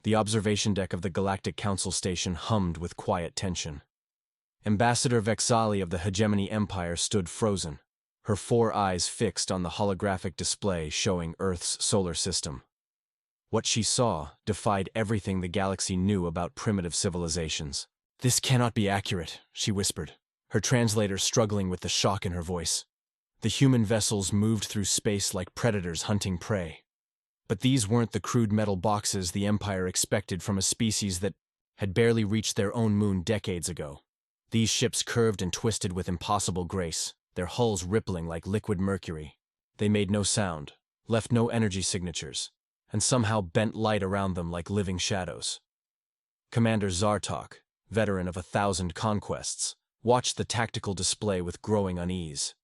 The observation deck of the Galactic Council station hummed with quiet tension. Ambassador Vexali of the Hegemony Empire stood frozen, her 4 eyes fixed on the holographic display showing Earth's solar system. What she saw defied everything the galaxy knew about primitive civilizations. "This cannot be accurate," she whispered, her translator struggling with the shock in her voice. The human vessels moved through space like predators hunting prey. But these weren't the crude metal boxes the Empire expected from a species that had barely reached their own moon decades ago. These ships curved and twisted with impossible grace, their hulls rippling like liquid mercury. They made no sound, left no energy signatures, and somehow bent light around them like living shadows. Commander Zartok, veteran of 1,000 conquests, watched the tactical display with growing unease.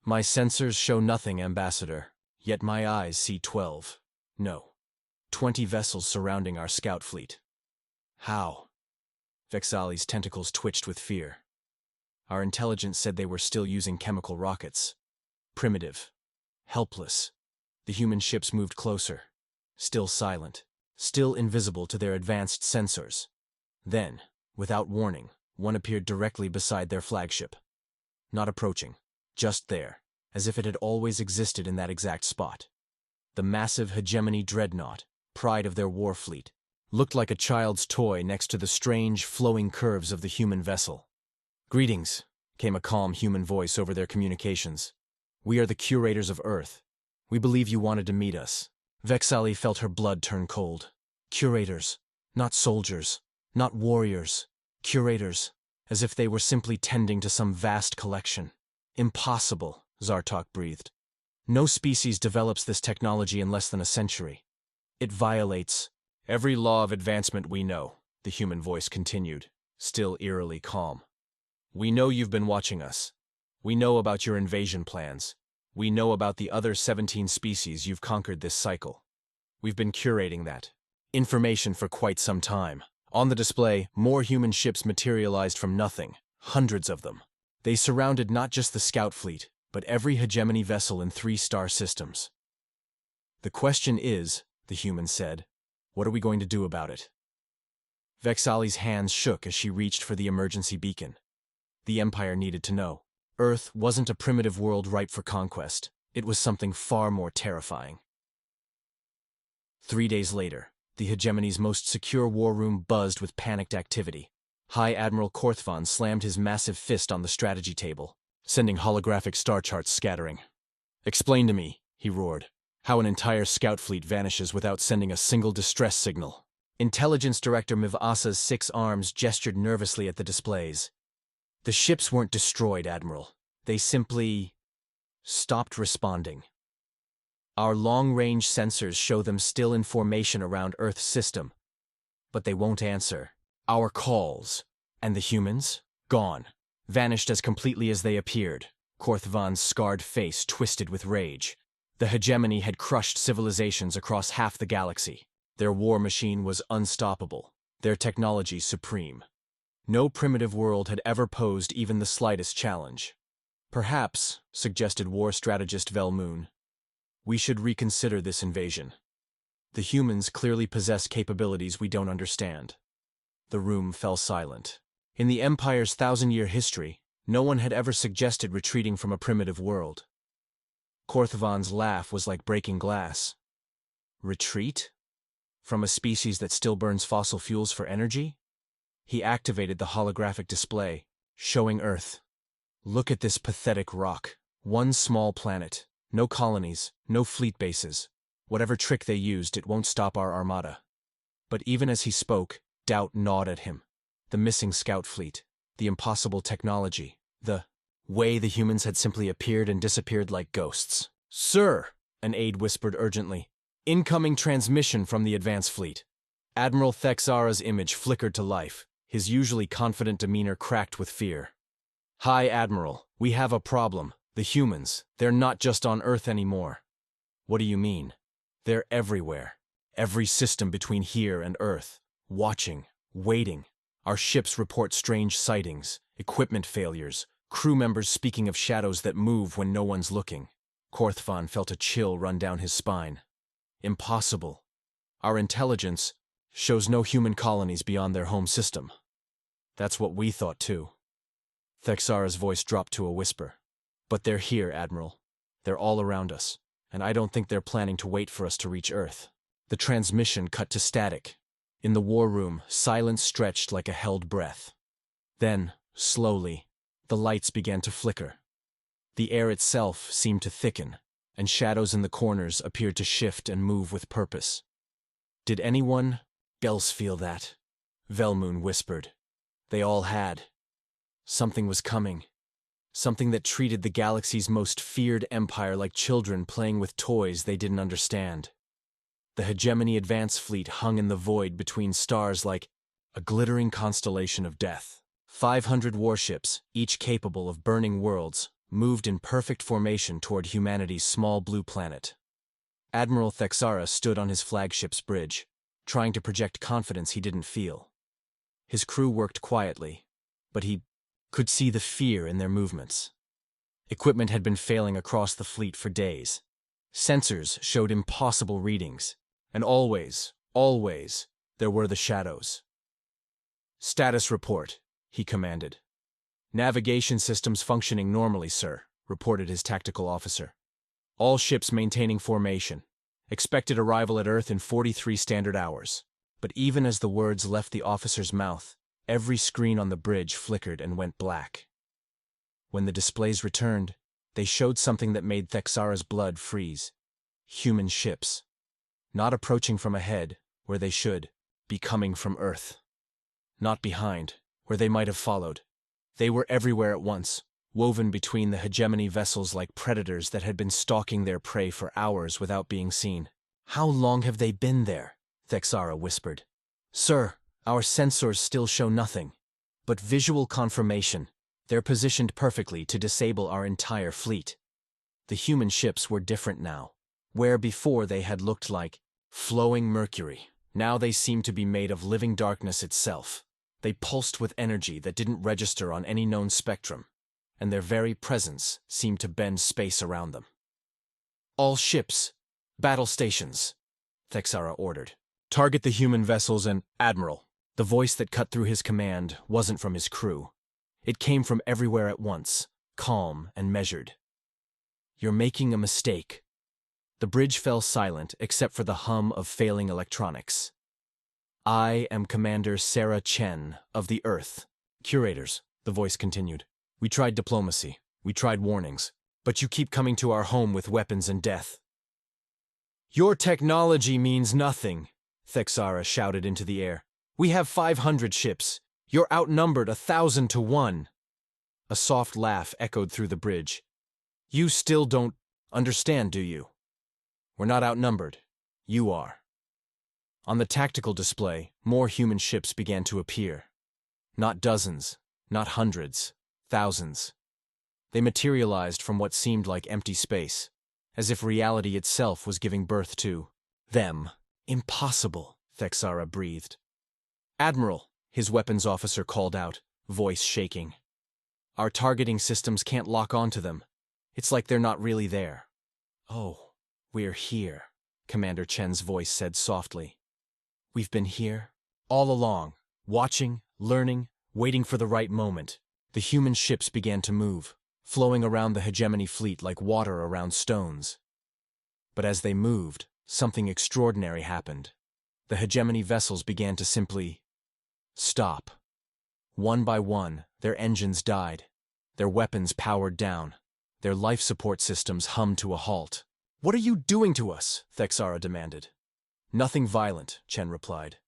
"My sensors show nothing, Ambassador, yet my eyes see 12. No. 20 vessels surrounding our scout fleet." "How?" Vexali's tentacles twitched with fear. "Our intelligence said they were still using chemical rockets. Primitive. Helpless." The human ships moved closer, still silent, still invisible to their advanced sensors. Then, without warning, one appeared directly beside their flagship. Not approaching, just there, as if it had always existed in that exact spot. The massive Hegemony dreadnought, pride of their war fleet, looked like a child's toy next to the strange, flowing curves of the human vessel. "Greetings," came a calm human voice over their communications. "We are the Curators of Earth. We believe you wanted to meet us." Vexali felt her blood turn cold. Curators, not soldiers, not warriors. Curators, as if they were simply tending to some vast collection. "Impossible," Zartok breathed. "No species develops this technology in less than a century. It violates every law of advancement we know," the human voice continued, still eerily calm. "We know you've been watching us. We know about your invasion plans. We know about the other 17 species you've conquered this cycle. We've been curating that information for quite some time." On the display, more human ships materialized from nothing, hundreds of them. They surrounded not just the scout fleet, but every Hegemony vessel in 3-star systems. "The question is," the human said, "what are we going to do about it?" Vexali's hands shook as she reached for the emergency beacon. The Empire needed to know. Earth wasn't a primitive world ripe for conquest. It was something far more terrifying. 3 days later, the Hegemony's most secure war room buzzed with panicked activity. High Admiral Korthvan slammed his massive fist on the strategy table, sending holographic star charts scattering. "Explain to me," he roared, "how an entire scout fleet vanishes without sending a single distress signal." Intelligence Director Mivasa's 6 arms gestured nervously at the displays. "The ships weren't destroyed, Admiral. They simply stopped responding. Our long-range sensors show them still in formation around Earth's system, but they won't answer our calls. And the humans? Gone. Vanished as completely as they appeared." Korthvan's scarred face twisted with rage. The Hegemony had crushed civilizations across half the galaxy. Their war machine was unstoppable, their technology supreme. No primitive world had ever posed even the slightest challenge. "Perhaps," suggested war strategist Velmoon, "we should reconsider this invasion. The humans clearly possess capabilities we don't understand." The room fell silent. In the Empire's 1,000-year history, no one had ever suggested retreating from a primitive world. Korthvan's laugh was like breaking glass. "Retreat? From a species that still burns fossil fuels for energy?" He activated the holographic display, showing Earth. "Look at this pathetic rock. One small planet. No colonies, no fleet bases. Whatever trick they used, it won't stop our armada." But even as he spoke, doubt gnawed at him. The missing scout fleet, the impossible technology, the way the humans had simply appeared and disappeared like ghosts. "Sir," an aide whispered urgently, "incoming transmission from the advance fleet." Admiral Thexara's image flickered to life, his usually confident demeanor cracked with fear. "Hi, Admiral, we have a problem. The humans, they're not just on Earth anymore." "What do you mean?" "They're everywhere. Every system between here and Earth. Watching, waiting. Our ships report strange sightings, equipment failures, crew members speaking of shadows that move when no one's looking." Korthvan felt a chill run down his spine. "Impossible. Our intelligence..." Shows no human colonies beyond their home system. That's what we thought too. Thexara's voice dropped to a whisper. But they're here, Admiral. They're all around us, and I don't think they're planning to wait for us to reach Earth. The transmission cut to static. In the war room, silence stretched like a held breath. Then, slowly, the lights began to flicker. The air itself seemed to thicken, and shadows in the corners appeared to shift and move with purpose. Did anyone else feel that? Velmoon whispered. They all had. Something was coming. Something that treated the galaxy's most feared empire like children playing with toys they didn't understand. The Hegemony Advance Fleet hung in the void between stars like a glittering constellation of death. 500 warships, each capable of burning worlds, moved in perfect formation toward humanity's small blue planet. Admiral Thexara stood on his flagship's bridge, trying to project confidence he didn't feel. His crew worked quietly, but he could see the fear in their movements. Equipment had been failing across the fleet for days. Sensors showed impossible readings, and always, there were the shadows. "Status report," he commanded. "Navigation systems functioning normally, sir," reported his tactical officer. "All ships maintaining formation. Expected arrival at Earth in 43 standard hours." But even as the words left the officer's mouth, every screen on the bridge flickered and went black. When the displays returned, they showed something that made Thexara's blood freeze. Human ships. Not approaching from ahead, where they should, be coming from Earth. Not behind, where they might have followed. They were everywhere at once, woven between the hegemony vessels like predators that had been stalking their prey for hours without being seen. "How long have they been there?" Thexara whispered. "Sir, our sensors still show nothing. But visual confirmation. They're positioned perfectly to disable our entire fleet." The human ships were different now. Where before they had looked like flowing mercury, now they seemed to be made of living darkness itself. They pulsed with energy that didn't register on any known spectrum, and their very presence seemed to bend space around them. "All ships, battle stations," Thexara ordered. "Target the human vessels and Admiral." The voice that cut through his command wasn't from his crew. It came from everywhere at once, calm and measured. "You're making a mistake." The bridge fell silent except for the hum of failing electronics. "I am Commander Sarah Chen of the Earth. Curators," the voice continued. "We tried diplomacy. We tried warnings. But you keep coming to our home with weapons and death." "Your technology means nothing," Thexara shouted into the air. "We have 500 ships. You're outnumbered 1,000 to 1. A soft laugh echoed through the bridge. "You still don't understand, do you? We're not outnumbered. You are." On the tactical display, more human ships began to appear. Not dozens, not hundreds, thousands. They materialized from what seemed like empty space, as if reality itself was giving birth to them. "Impossible," Thexara breathed. "Admiral," his weapons officer called out, voice shaking. "Our targeting systems can't lock onto them. It's like they're not really there." "Oh, we're here," Commander Chen's voice said softly. "We've been here, all along, watching, learning, waiting for the right moment." The human ships began to move, flowing around the hegemony fleet like water around stones. But as they moved, something extraordinary happened. The hegemony vessels began to simply stop. One by one, their engines died. Their weapons powered down. Their life support systems hummed to a halt. "What are you doing to us?" Thexara demanded. "Nothing violent," Chen replied.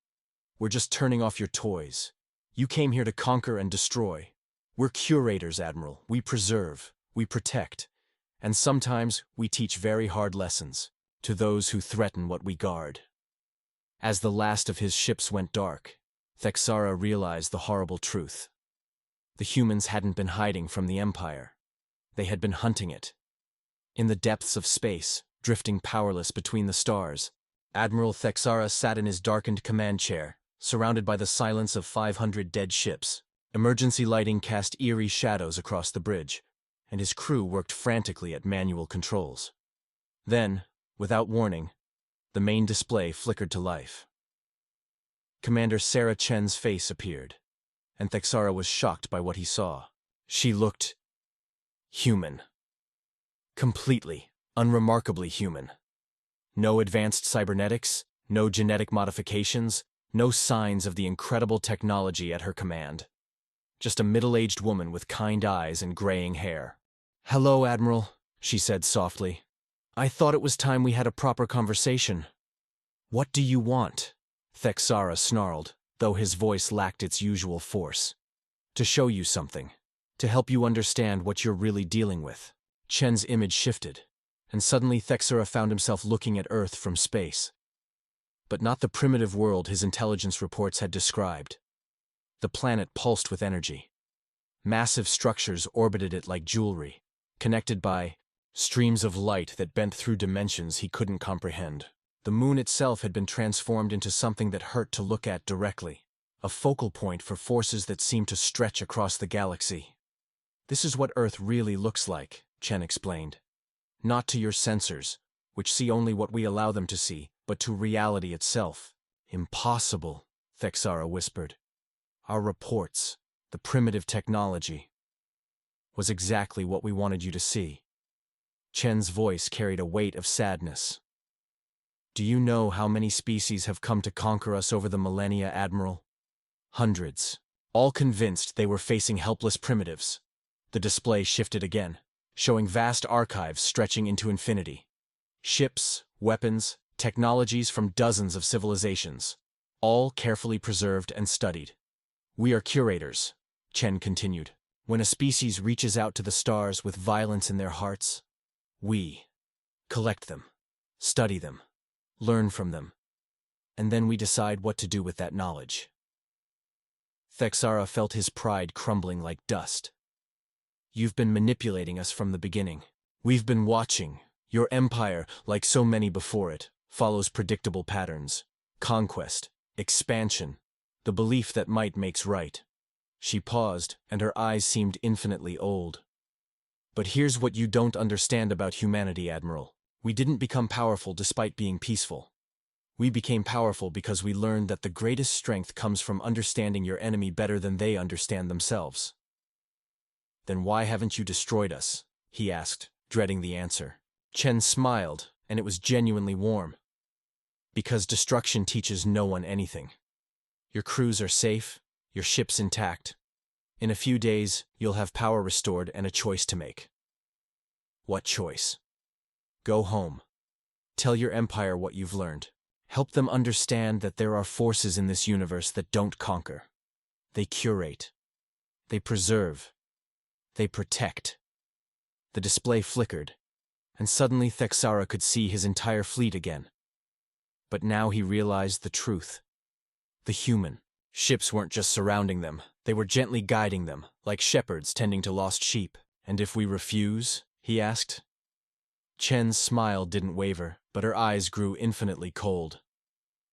"We're just turning off your toys. You came here to conquer and destroy. We're curators, Admiral. We preserve, we protect, and sometimes we teach very hard lessons to those who threaten what we guard." As the last of his ships went dark, Thexara realized the horrible truth. The humans hadn't been hiding from the Empire. They had been hunting it. In the depths of space, drifting powerless between the stars, Admiral Thexara sat in his darkened command chair, surrounded by the silence of 500 dead ships. Emergency lighting cast eerie shadows across the bridge, and his crew worked frantically at manual controls. Then, without warning, the main display flickered to life. Commander Sarah Chen's face appeared, and Thexara was shocked by what he saw. She looked human. Completely, unremarkably human. No advanced cybernetics, no genetic modifications, no signs of the incredible technology at her command. Just a middle-aged woman with kind eyes and graying hair. "Hello, Admiral," she said softly. "I thought it was time we had a proper conversation." "What do you want?" Thexara snarled, though his voice lacked its usual force. "To show you something. To help you understand what you're really dealing with." Chen's image shifted, and suddenly Thexara found himself looking at Earth from space. But not the primitive world his intelligence reports had described. The planet pulsed with energy. Massive structures orbited it like jewelry, connected by streams of light that bent through dimensions he couldn't comprehend. The moon itself had been transformed into something that hurt to look at directly, a focal point for forces that seemed to stretch across the galaxy. "This is what Earth really looks like," Chen explained. "Not to your sensors, which see only what we allow them to see, but to reality itself." "Impossible," Thexara whispered. "Our reports, the primitive technology, was exactly what we wanted you to see." Chen's voice carried a weight of sadness. "Do you know how many species have come to conquer us over the millennia, Admiral? Hundreds, all convinced they were facing helpless primitives." The display shifted again, showing vast archives stretching into infinity. Ships, weapons, technologies from dozens of civilizations, all carefully preserved and studied. "We are curators," Chen continued. "When a species reaches out to the stars with violence in their hearts, we collect them, study them, learn from them, and then we decide what to do with that knowledge." Thexara felt his pride crumbling like dust. "You've been manipulating us from the beginning. We've been watching. Your empire, like so many before it, follows predictable patterns. Conquest, expansion, the belief that might makes right." She paused, and her eyes seemed infinitely old. "But here's what you don't understand about humanity, Admiral. We didn't become powerful despite being peaceful. We became powerful because we learned that the greatest strength comes from understanding your enemy better than they understand themselves." "Then why haven't you destroyed us?" he asked, dreading the answer. Chen smiled, and it was genuinely warm. "Because destruction teaches no one anything. Your crews are safe, your ship's intact. In a few days, you'll have power restored and a choice to make." "What choice?" "Go home. Tell your empire what you've learned. Help them understand that there are forces in this universe that don't conquer. They curate. They preserve. They protect." The display flickered, and suddenly Thexara could see his entire fleet again. But now he realized the truth. The human. Ships weren't just surrounding them, they were gently guiding them, like shepherds tending to lost sheep. "And if we refuse?" he asked. Chen's smile didn't waver, but her eyes grew infinitely cold.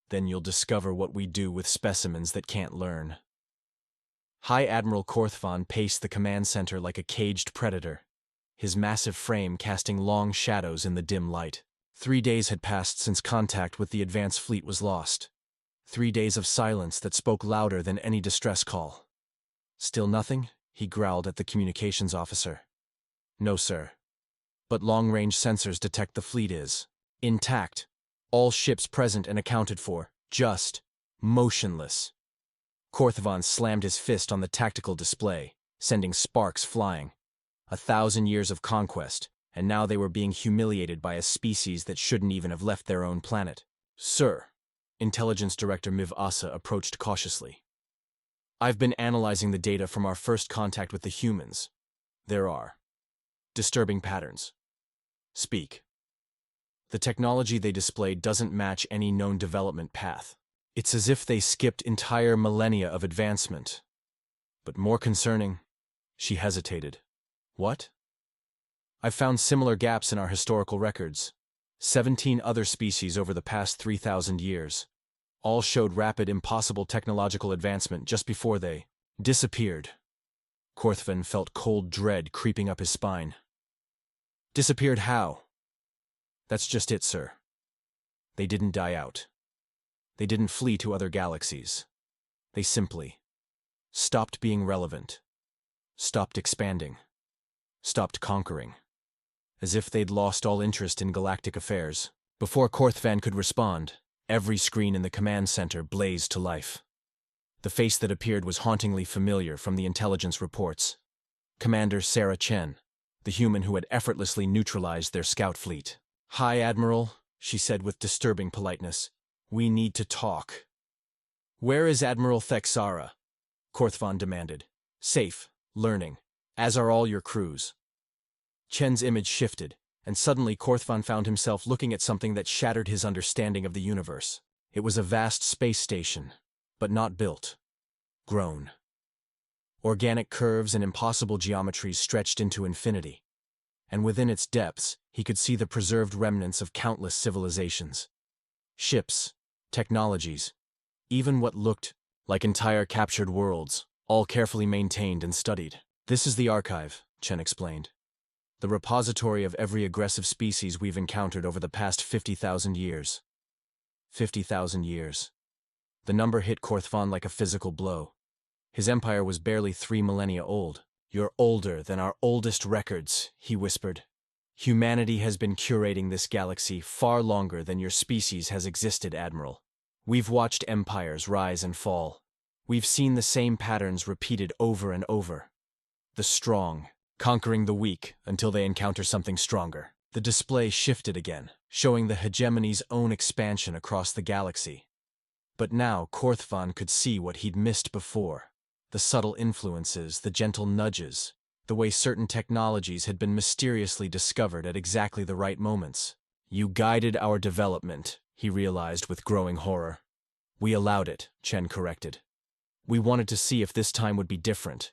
"Then you'll discover what we do with specimens that can't learn." High Admiral Korthvan paced the command center like a caged predator, his massive frame casting long shadows in the dim light. 3 days had passed since contact with the advance fleet was lost. 3 days of silence that spoke louder than any distress call. "Still nothing?" he growled at the communications officer. "No, sir. But long-range sensors detect the fleet is intact. All ships present and accounted for, just motionless." Korthvan slammed his fist on the tactical display, sending sparks flying. 1,000 years of conquest, and now they were being humiliated by a species that shouldn't even have left their own planet. "Sir," Intelligence Director Miv Asa approached cautiously. "I've been analyzing the data from our first contact with the humans. There are disturbing patterns." "Speak." "The technology they displayed doesn't match any known development path. It's as if they skipped entire millennia of advancement. But more concerning," she hesitated. "What?" "I've found similar gaps in our historical records. 17 other species over the past 3,000 years. All showed rapid, impossible technological advancement just before they disappeared." Korthvan felt cold dread creeping up his spine. "Disappeared how?" "That's just it, sir. They didn't die out. They didn't flee to other galaxies. They simply stopped being relevant, stopped expanding, stopped conquering, as if they'd lost all interest in galactic affairs. Before Korthvan could respond, every screen in the command center blazed to life. The face that appeared was hauntingly familiar from the intelligence reports. Commander Sarah Chen, the human who had effortlessly neutralized their scout fleet. "Hi, Admiral," she said with disturbing politeness. "We need to talk." "Where is Admiral Thexara?" Korthvan demanded. "Safe, learning, as are all your crews." Chen's image shifted, and suddenly Korthvan found himself looking at something that shattered his understanding of the universe. It was a vast space station, but not built. Grown. Organic curves and impossible geometries stretched into infinity, and within its depths he could see the preserved remnants of countless civilizations. Ships, technologies, even what looked like entire captured worlds, all carefully maintained and studied. "This is the archive," Chen explained. "The repository of every aggressive species we've encountered over the past 50,000 years. 50,000 years. The number hit Korthvan like a physical blow. His empire was barely 3 millennia old. "You're older than our oldest records," he whispered. "Humanity has been curating this galaxy far longer than your species has existed, Admiral. We've watched empires rise and fall. We've seen the same patterns repeated over and over. The strong conquering the weak until they encounter something stronger." The display shifted again, showing the hegemony's own expansion across the galaxy. But now Korthvan could see what he'd missed before. The subtle influences, the gentle nudges, the way certain technologies had been mysteriously discovered at exactly the right moments. "You guided our development," he realized with growing horror. "We allowed it," Chen corrected. "We wanted to see if this time would be different.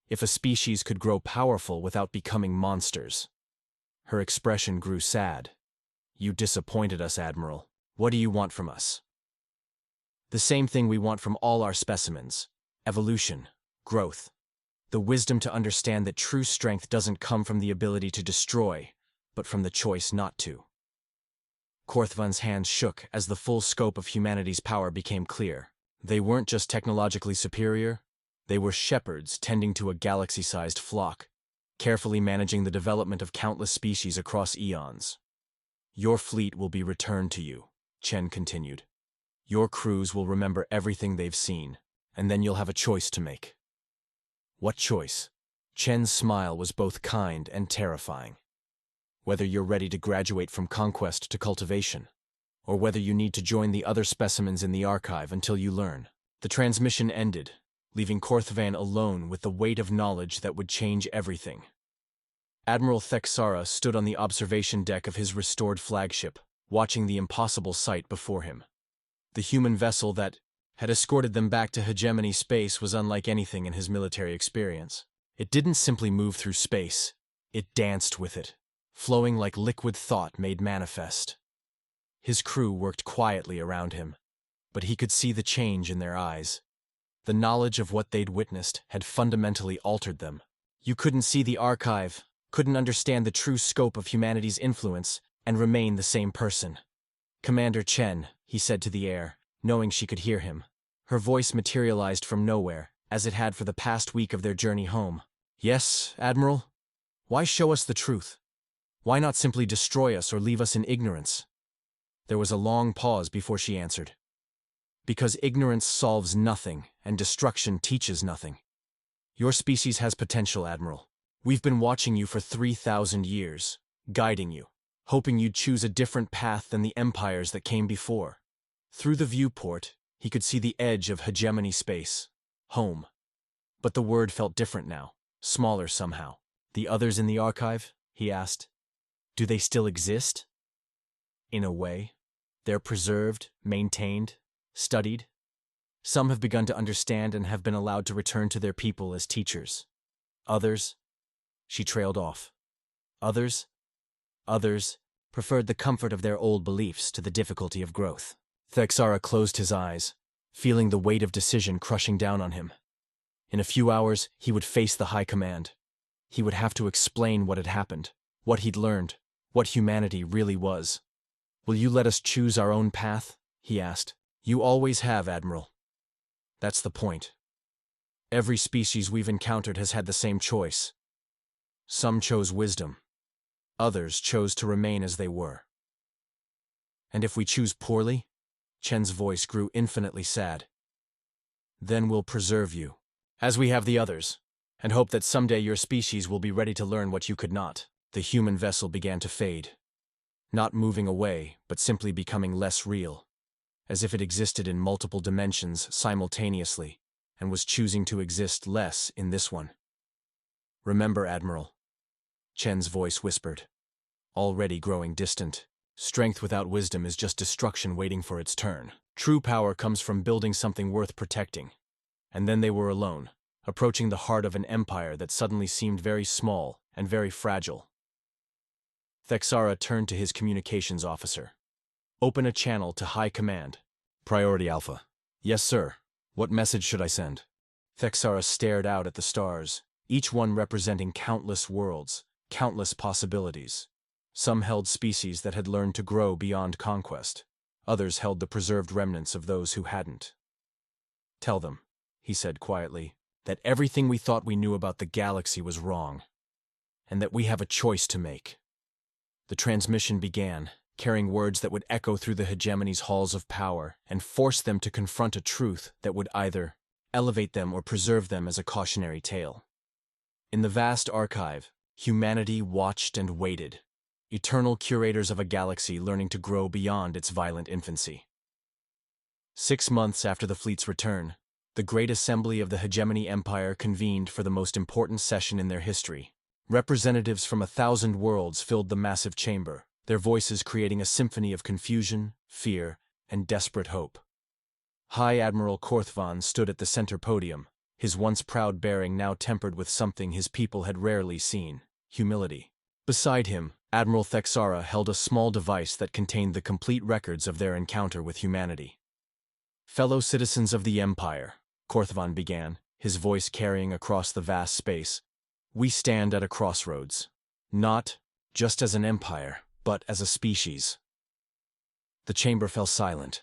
If a species could grow powerful without becoming monsters." Her expression grew sad. "You disappointed us, Admiral. What do you want from us?" "The same thing we want from all our specimens. Evolution, growth. The wisdom to understand that true strength doesn't come from the ability to destroy, but from the choice not to." Korthvan's hands shook as the full scope of humanity's power became clear. They weren't just technologically superior, they were shepherds tending to a galaxy-sized flock, carefully managing the development of countless species across eons. "Your fleet will be returned to you," Chen continued. "Your crews will remember everything they've seen, and then you'll have a choice to make." "What choice?" Chen's smile was both kind and terrifying. "Whether you're ready to graduate from conquest to cultivation, or whether you need to join the other specimens in the archive until you learn." The transmission ended, leaving Korthvan alone with the weight of knowledge that would change everything. Admiral Thexara stood on the observation deck of his restored flagship, watching the impossible sight before him. The human vessel that had escorted them back to hegemony space was unlike anything in his military experience. It didn't simply move through space, it danced with it, flowing like liquid thought made manifest. His crew worked quietly around him, but he could see the change in their eyes. The knowledge of what they'd witnessed had fundamentally altered them. You couldn't see the archive, couldn't understand the true scope of humanity's influence, and remain the same person. "Commander Chen," he said to the air, knowing she could hear him. Her voice materialized from nowhere, as it had for the past week of their journey home. "Yes, Admiral? Why show us the truth? Why not simply destroy us or leave us in ignorance?" There was a long pause before she answered. "Because ignorance solves nothing, and destruction teaches nothing. Your species has potential, Admiral. We've been watching you for 3,000 years, guiding you, hoping you'd choose a different path than the empires that came before." Through the viewport, he could see the edge of hegemony space. Home. But the word felt different now, smaller somehow. "The others in the archive?" he asked. "Do they still exist?" "In a way. They're preserved, maintained, studied. Some have begun to understand and have been allowed to return to their people as teachers. Others," she trailed off. Others preferred the comfort of their old beliefs to the difficulty of growth." Thexara closed his eyes, feeling the weight of decision crushing down on him. In a few hours, he would face the High Command. He would have to explain what had happened, what he'd learned, what humanity really was. "Will you let us choose our own path?" he asked. You always have, Admiral. That's the point. Every species we've encountered has had the same choice. Some chose wisdom. Others chose to remain as they were. And if we choose poorly, Chen's voice grew infinitely sad, then we'll preserve you, as we have the others, and hope that someday your species will be ready to learn what you could not. The human vessel began to fade, not moving away, but simply becoming less real, as if it existed in multiple dimensions simultaneously, and was choosing to exist less in this one. Remember, Admiral, Chen's voice whispered, already growing distant. Strength without wisdom is just destruction waiting for its turn. True power comes from building something worth protecting. And then they were alone, approaching the heart of an empire that suddenly seemed very small and very fragile. Thexara turned to his communications officer. Open a channel to High Command. Priority Alpha. Yes, sir. What message should I send? Thexara stared out at the stars, each one representing countless worlds, countless possibilities. Some held species that had learned to grow beyond conquest. Others held the preserved remnants of those who hadn't. Tell them, he said quietly, that everything we thought we knew about the galaxy was wrong, and that we have a choice to make. The transmission began, carrying words that would echo through the hegemony's halls of power and force them to confront a truth that would either elevate them or preserve them as a cautionary tale. In the vast archive, humanity watched and waited, eternal curators of a galaxy learning to grow beyond its violent infancy. 6 months after the fleet's return, the Great Assembly of the Hegemony Empire convened for the most important session in their history. Representatives from 1,000 worlds filled the massive chamber, their voices creating a symphony of confusion, fear, and desperate hope. High Admiral Korthvan stood at the center podium, his once proud bearing now tempered with something his people had rarely seen: humility. Beside him, Admiral Thexara held a small device that contained the complete records of their encounter with humanity. Fellow citizens of the Empire, Korthvan began, his voice carrying across the vast space, we stand at a crossroads, not just as an empire, but as a species. The chamber fell silent.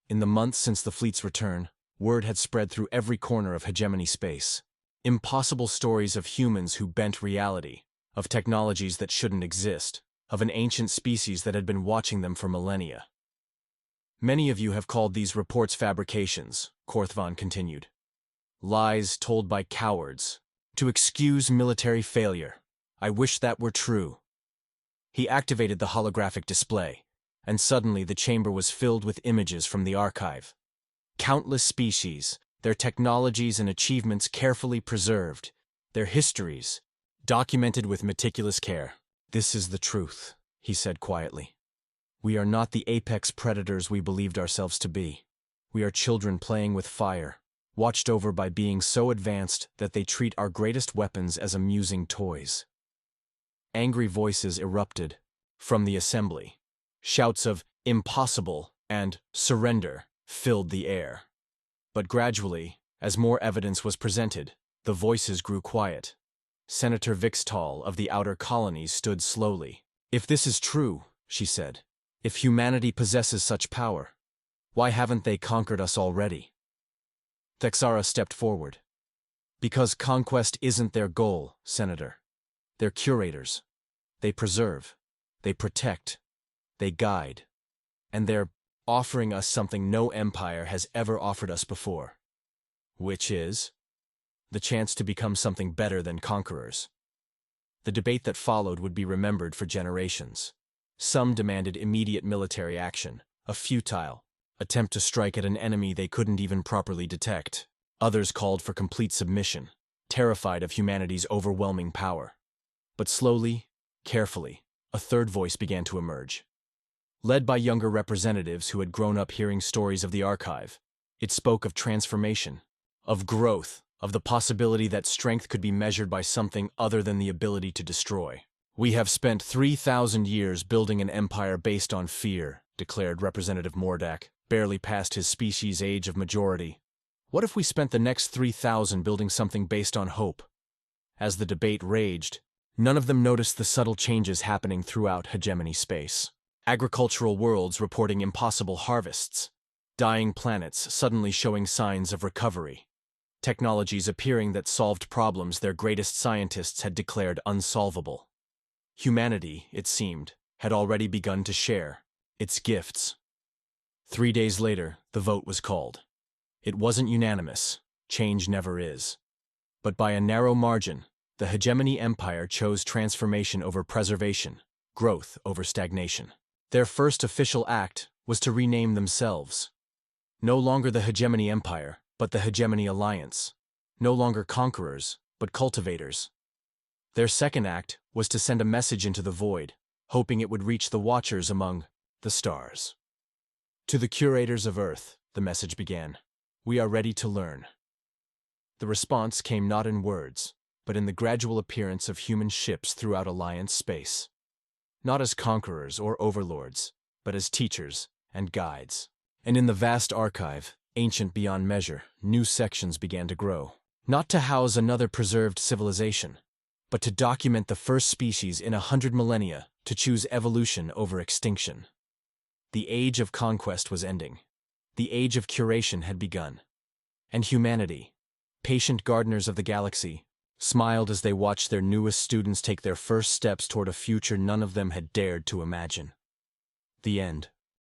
In the months since the fleet's return, word had spread through every corner of hegemony space. Impossible stories of humans who bent reality, of technologies that shouldn't exist, of an ancient species that had been watching them for millennia. Many of you have called these reports fabrications, Korthvan continued. Lies told by cowards, to excuse military failure. I wish that were true. He activated the holographic display, and suddenly the chamber was filled with images from the archive. Countless species, their technologies and achievements carefully preserved, their histories documented with meticulous care. This is the truth, he said quietly. We are not the apex predators we believed ourselves to be. We are children playing with fire, watched over by beings so advanced that they treat our greatest weapons as amusing toys. Angry voices erupted from the assembly. Shouts of impossible and surrender filled the air. But gradually, as more evidence was presented, the voices grew quiet. Senator Vixtal of the Outer Colonies stood slowly. If this is true, she said, if humanity possesses such power, why haven't they conquered us already? Thexara stepped forward. Because conquest isn't their goal, Senator. They're curators. They preserve. They protect. They guide. And they're offering us something no empire has ever offered us before. Which is the chance to become something better than conquerors. The debate that followed would be remembered for generations. Some demanded immediate military action, a futile attempt to strike at an enemy they couldn't even properly detect. Others called for complete submission, terrified of humanity's overwhelming power. But slowly, carefully, a third voice began to emerge. Led by younger representatives who had grown up hearing stories of the archive, it spoke of transformation, of growth, of the possibility that strength could be measured by something other than the ability to destroy. We have spent 3,000 years building an empire based on fear, declared Representative Mordak, barely past his species' age of majority. What if we spent the next 3,000 building something based on hope? As the debate raged, none of them noticed the subtle changes happening throughout hegemony space. Agricultural worlds reporting impossible harvests. Dying planets suddenly showing signs of recovery. Technologies appearing that solved problems their greatest scientists had declared unsolvable. Humanity, it seemed, had already begun to share its gifts. 3 days later, the vote was called. It wasn't unanimous, change never is. But by a narrow margin, the hegemony empire chose transformation over preservation, growth over stagnation. Their first official act was to rename themselves. No longer the hegemony empire, but the hegemony alliance. No longer conquerors, but cultivators. Their second act was to send a message into the void, hoping it would reach the watchers among the stars. To the curators of Earth, the message began. We are ready to learn. The response came not in words, but in the gradual appearance of human ships throughout Alliance space. Not as conquerors or overlords, but as teachers and guides. And in the vast archive, ancient beyond measure, new sections began to grow. Not to house another preserved civilization, but to document the first species in 100 millennia to choose evolution over extinction. The age of conquest was ending. The age of curation had begun. And humanity, patient gardeners of the galaxy, smiled as they watched their newest students take their first steps toward a future none of them had dared to imagine. The end.